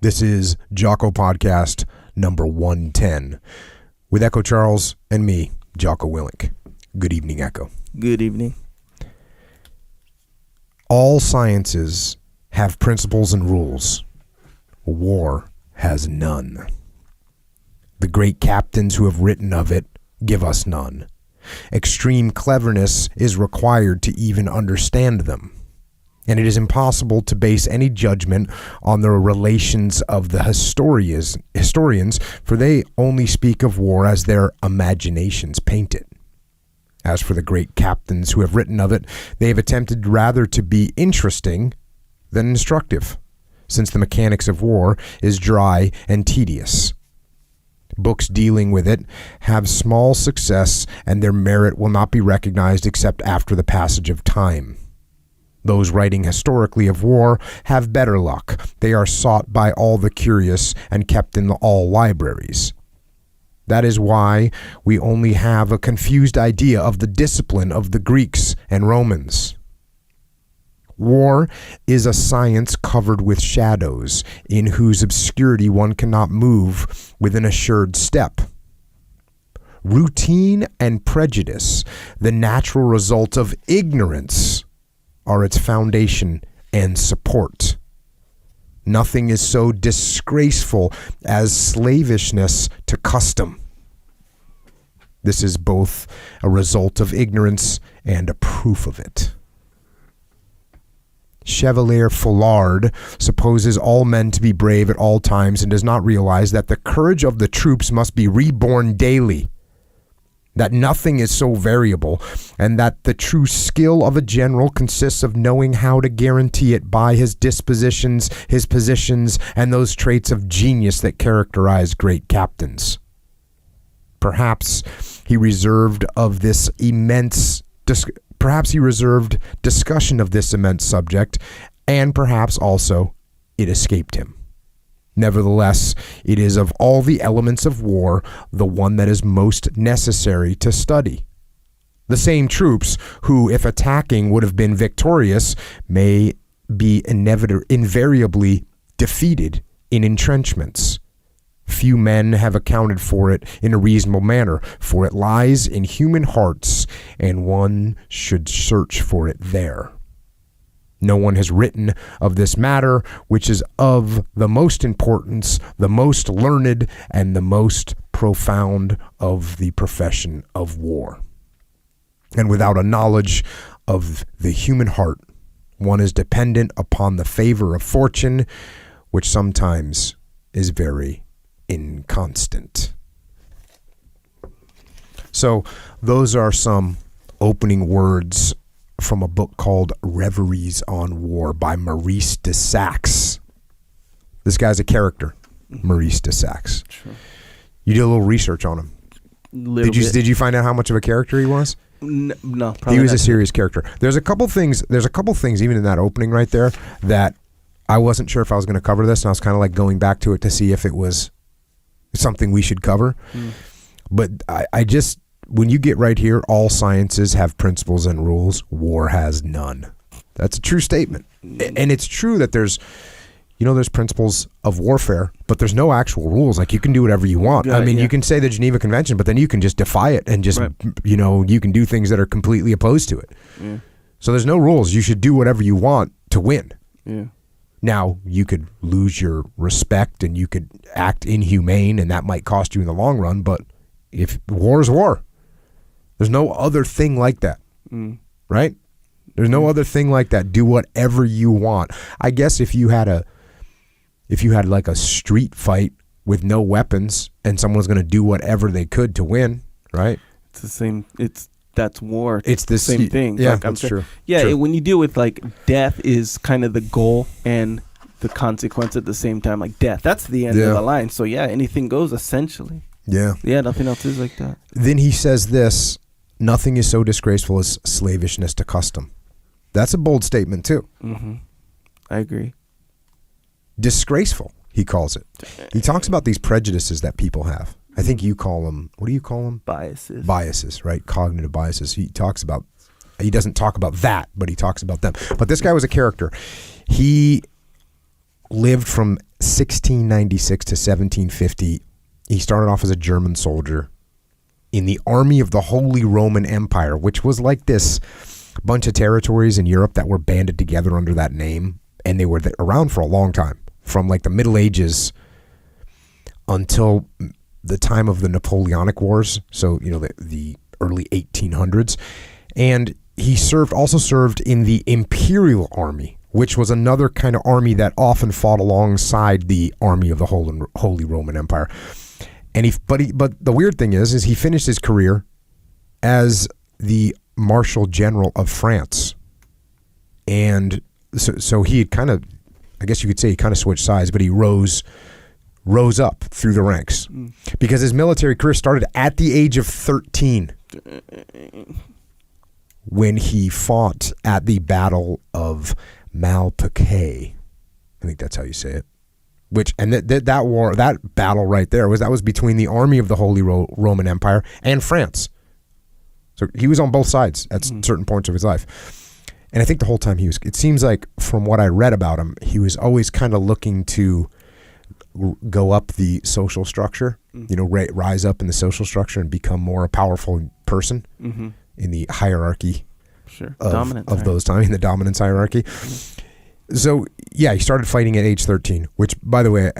This is Jocko Podcast number 110 with Echo Charles and me, Jocko Willink. Good evening, Echo. Good evening. All sciences have principles and rules. War has none. The great captains who have written of it give us none. Extreme cleverness is required to even understand them. And it is impossible to base any judgment on the relations of the historians, for they only speak of war as their imaginations paint it. As for the great captains who have written of it, they have attempted rather to be interesting than instructive, since the mechanics of war is dry and tedious. Books dealing with it have small success, and their merit will not be recognized except after the passage of time. Those writing historically of war have better luck. They are sought by all the curious and kept in all libraries. That is why we only have a confused idea of the discipline of the Greeks and Romans. War is a science covered with shadows, in whose obscurity one cannot move with an assured step. Routine and prejudice, the natural result of ignorance, are its foundation and support. Nothing is so disgraceful as slavishness to custom. This is both a result of ignorance and a proof of it. Chevalier Foulard supposes all men to be brave at all times and does not realize that the courage of the troops must be reborn daily, that nothing is so variable, and that the true skill of a general consists of knowing how to guarantee it by his dispositions, his positions, and those traits of genius that characterize great captains. Perhaps he reserved discussion of this immense subject, and perhaps also it escaped him. Nevertheless, it is of all the elements of war the one that is most necessary to study. The same troops who, if attacking, would have been victorious, may be invariably defeated in entrenchments. Few men have accounted for it in a reasonable manner, for it lies in human hearts, and one should search for it there. No one has written of this matter, which is of the most importance, the most learned, and the most profound of the profession of war. And without a knowledge of the human heart, one is dependent upon the favor of fortune, which sometimes is very inconstant. So those are some opening words from a book called Reveries on War by Maurice de Saxe. This guy's a character, Maurice de Saxe. Sure. You did a little research on him. Did you find out how much of a character he was? No, probably he was not. A serious character. There's a couple things even in that opening right there that I wasn't sure if I was going to cover this, and I was kind of like going back to it to see if it was something we should cover. But I just, when you get right here, all sciences have principles and rules. War has none. That's a true statement. And it's true that there's principles of warfare, but there's no actual rules. Like, you can do whatever you want. You can say the Geneva Convention, but then you can just defy it and just, you can do things that are completely opposed to it. Yeah. So there's no rules. You should do whatever you want to win. Yeah. Now, you could lose your respect and you could act inhumane, and that might cost you in the long run, but if war is war, there's no other thing like that, right? There's no other thing like that. Do whatever you want. I guess if you had like a street fight with no weapons and someone's going to do whatever they could to win, right? It's the same. That's war. It's the same thing. Yeah, that's true. Yeah, true. When you deal with like death is kind of the goal and the consequence at the same time. Like death, that's the end of the line. So yeah, anything goes essentially. Yeah. Yeah, nothing else is like that. Then he says this: nothing is so disgraceful as slavishness to custom. That's a bold statement too. Mm-hmm. I agree. Disgraceful, he calls it. He talks about these prejudices that people have. I think you call them, what do you call them? Biases. Biases, right? Cognitive biases. He doesn't talk about that, but he talks about them. But this guy was a character. He lived from 1696 to 1750, he started off as a German soldier in the army of the Holy Roman Empire, which was like this bunch of territories in Europe that were banded together under that name, and they were around for a long time, from like the Middle Ages until the time of the Napoleonic Wars, so the early 1800s. And he also served in the Imperial Army, which was another kind of army that often fought alongside the army of the Holy Roman Empire. And but the weird thing is he finished his career as the Marshal General of France. And so he had kind of, I guess you could say he kind of switched sides, but he rose up through the ranks because his military career started at the age of 13 when he fought at the Battle of Malplaquet. I think that's how you say it. That battle right there was between the army of the Holy Roman Empire and France. So he was on both sides at certain points of his life. And I think the whole time it seems like from what I read about him, he was always kind of looking to go up the social structure, rise up in the social structure and become more a powerful person in the hierarchy of those times, in the dominance hierarchy. So, yeah, he started fighting at age 13, which, by the way,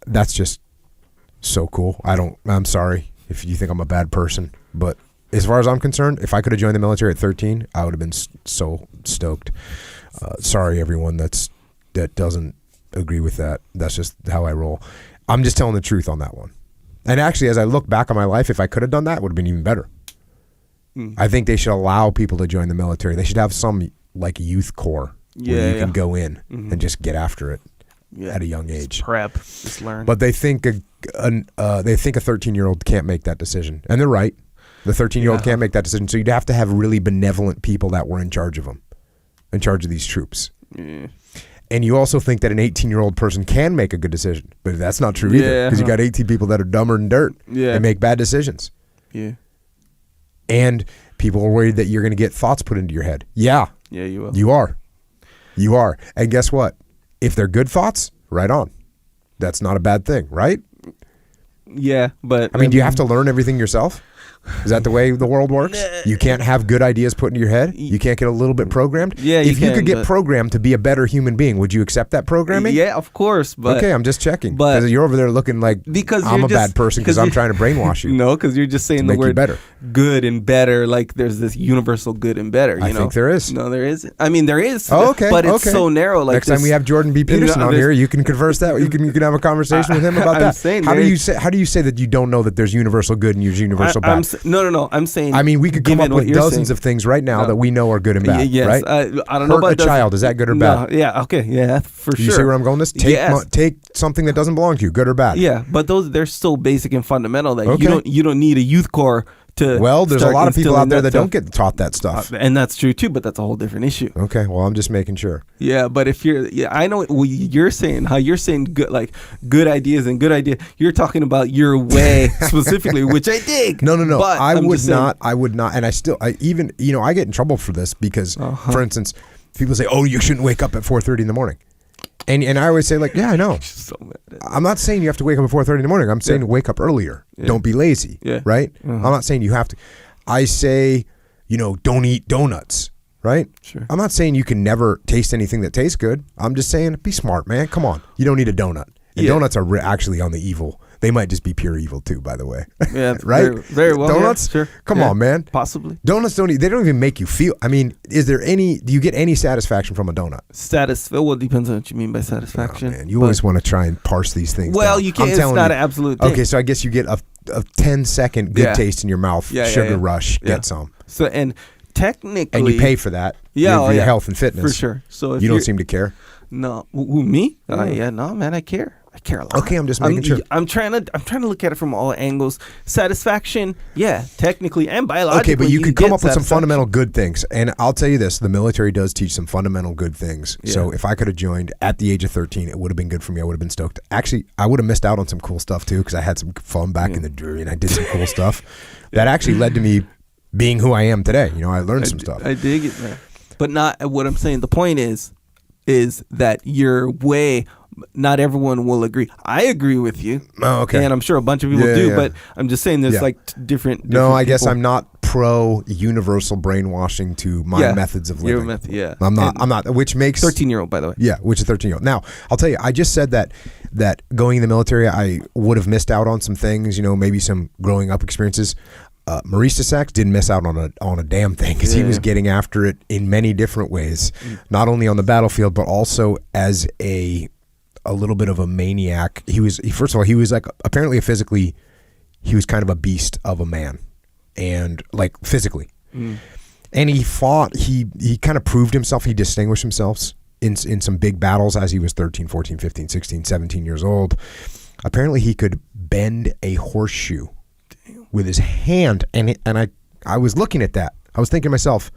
that's just so cool. I'm sorry if you think I'm a bad person, but as far as I'm concerned, if I could have joined the military at 13, I would have been so stoked. Sorry, everyone that doesn't agree with that. That's just how I roll. I'm just telling the truth on that one. And actually, as I look back on my life, if I could have done that, it would have been even better. I think they should allow people to join the military. They should have some like youth corps where you can go in and just get after it at a young age. Just prep, just learn. But they think a 13-year-old can't make that decision, and they're right. The 13-year-old can't make that decision, so you'd have to have really benevolent people that were in charge of them, in charge of these troops. Yeah. And you also think that an 18-year-old person can make a good decision, but that's not true either, because you got 18 people that are dumber than dirt and make bad decisions. Yeah. And people are worried that you're going to get thoughts put into your head. Yeah, you will. You are. And guess what? If they're good thoughts, right on. That's not a bad thing, right? Yeah, but... I mean, do you have to learn everything yourself? Is that the way the world works? You can't have good ideas put into your head? You can't get a little bit programmed? Yeah, If you could get programmed to be a better human being, would you accept that programming? Yeah, of course. But okay, I'm just checking. Because you're over there looking like I'm a bad person because I'm trying to brainwash you. No, because you're just saying the word better. Good and better. Like there's this universal good and better. I think there is. No, there isn't. I mean, there is. Oh, okay. But it's so narrow. Like next time we have Jordan B. Peterson on here, you can converse that. You can have a conversation with him about that. How do you say that you don't know that there's universal good and there's universal bad? No. I'm saying. I mean, we could come up with dozens of things right now that we know are good and bad. Yes, right? I don't know about a child. Is that good or bad? Yeah. Okay. Yeah. For sure. You see where I'm going? Take something that doesn't belong to you, good or bad. Yeah, but they're so basic and fundamental that you don't need a youth corps to. Well, there's a lot of people out there that don't get taught that stuff, and that's true too. But that's a whole different issue. Okay. Well, I'm just making sure. Yeah, but if I know what you're saying. How you're saying good ideas and good idea. You're talking about your way specifically, which I dig. No. I would not, and I get in trouble for this because, for instance, people say, "Oh, you shouldn't wake up at 4:30 in the morning." And I always say, like, yeah, I know. So I'm not saying you have to wake up at 4:30 in the morning. I'm saying wake up earlier. Yeah. Don't be lazy. Yeah. Right? I'm not saying you have to. I say, don't eat donuts. Right? Sure. I'm not saying you can never taste anything that tastes good. I'm just saying be smart, man. Come on. You don't need a donut. And donuts are actually on the evil. They might just be pure evil too, by the way. Yeah, right? Very well. Donuts? Yeah, sure. Come on, man. Possibly. Donuts they don't even make you feel. I mean, do you get any satisfaction from a donut? Well, it depends on what you mean by satisfaction. Oh, man. You always want to try and parse these things. Well, down. You can't. It's not an absolute thing. Okay, so I guess you get a 10-second good taste in your mouth, sugar rush, get some. So, and technically. And you pay for that. Yeah. For your health and fitness. For sure. So if you don't seem to care. No. Who, me? No, man, I care. I care a lot. Okay, I'm just making sure. I'm trying to look at it from all angles. Satisfaction, technically and biologically. Okay, but you could come up with some fundamental good things. And I'll tell you this, the military does teach some fundamental good things. Yeah. So if I could have joined at the age of 13, it would have been good for me. I would have been stoked. Actually, I would have missed out on some cool stuff too because I had some fun back in the jury and I did some cool stuff. That actually led to me being who I am today. I learned some stuff. I dig it, man. But not what I'm saying. The point is that your way not everyone will agree. I agree with you. Oh, okay. And I'm sure a bunch of people do, but I'm just saying there's like different No, I people. guess I'm not pro universal brainwashing to my methods of living. Your method, I'm not, which makes 13-year-old, by the way. Yeah, which is 13-year-old. Now, I'll tell you, I just said that going in the military, I would have missed out on some things, maybe some growing up experiences. Maurice de Saxe didn't miss out on a damn thing, because he was getting after it in many different ways, not only on the battlefield, but also as a little bit of a maniac. First of all, he was like, apparently he was kind of a beast of a man, and like physically. And he fought, he kind of proved himself, he distinguished himself in some big battles as he was 13, 14, 15, 16, 17 years old. Apparently he could bend a horseshoe with his hand, and I was looking at that. I was thinking to myself,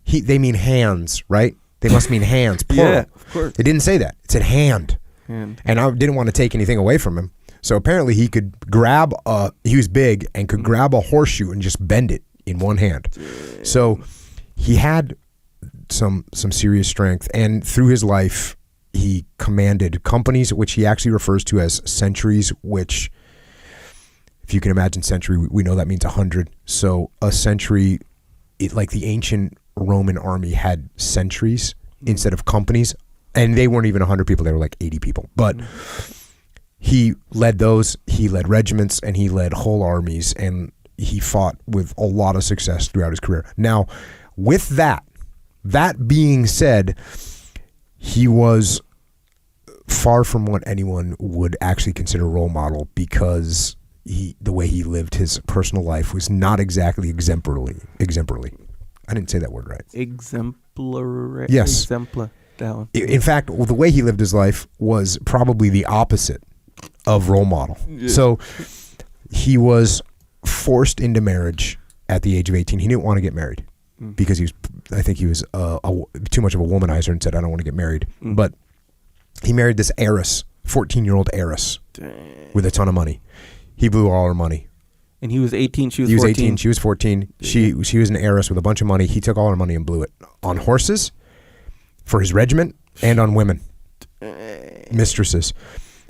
they mean hands, right? They must mean hands, plural. Yeah, of course. It didn't say that. It said hand. And I didn't want to take anything away from him. So apparently he could he was big and could grab a horseshoe and just bend it in one hand. Damn. So he had some serious strength, and through his life he commanded companies, which he actually refers to as centuries, which, if you can imagine century, we know that means 100. So a century, like the ancient Roman army had centuries instead of companies, and they weren't even 100 people, they were like 80 people. But he led those, he led regiments, and he led whole armies, and he fought with a lot of success throughout his career. Now, with that being said, he was far from what anyone would actually consider a role model, because the way he lived his personal life was not exactly exemplary. I didn't say that word right. Exemplary. Yes. Down. In fact, the way he lived his life was probably the opposite of role model. Yeah. So he was forced into marriage at the age of 18. He didn't want to get married because I think he was too much of a womanizer and said, I don't want to get married. But he married this heiress, 14-year-old heiress. Dang. With a ton of money. He blew all her money. And he was 18, she was 14. He was 18, she was 14. She was an heiress with a bunch of money. He took all her money and blew it on horses, for his regiment, and on women, mistresses.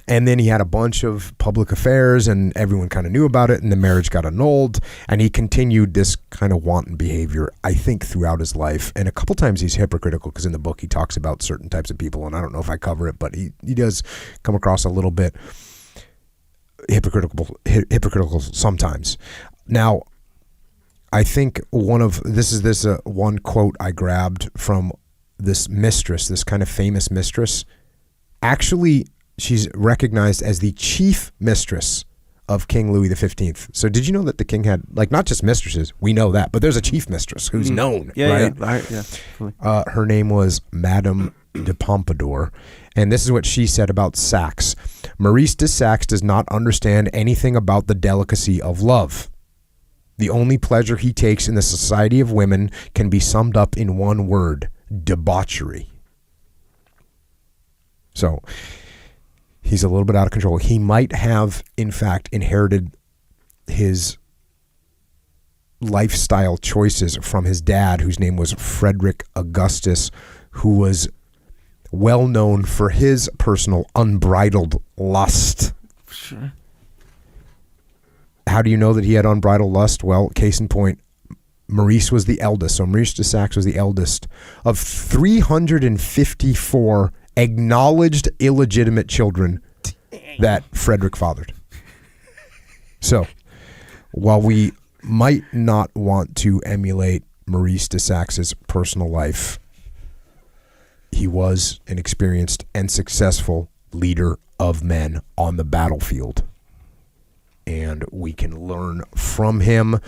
And then he had a bunch of public affairs, and everyone kind of knew about it, and the marriage got annulled, and he continued this kind of wanton behavior, I think, throughout his life. And a couple times he's hypocritical, because in the book he talks about certain types of people, and I don't know if I cover it, but he does come across a little bit hypocritical sometimes. Now, I think one quote I grabbed from this mistress, this kind of famous mistress. Actually, she's recognized as the chief mistress of King Louis XV. So did you know that the king had, like, not just mistresses, we know that, but there's a chief mistress who's known, right? Yeah. Her name was Madame de Pompadour, and this is what she said about Saxe. Maurice de Saxe does not understand anything about the delicacy of love. The only pleasure he takes in the society of women can be summed up in one word: debauchery. So he's a little bit out of control. He might have, in fact, inherited his lifestyle choices from his dad, whose name was Frederick Augustus, who was well known for his personal unbridled lust. Sure. How do you know that he had unbridled lust? Well, case in point, Maurice was the eldest. So Maurice de Saxe was the eldest of 354 acknowledged illegitimate children that Frederick fathered. So while we might not want to emulate Maurice de Saxe's personal life, he was an experienced and successful leader of men on the battlefield, and we can learn from him.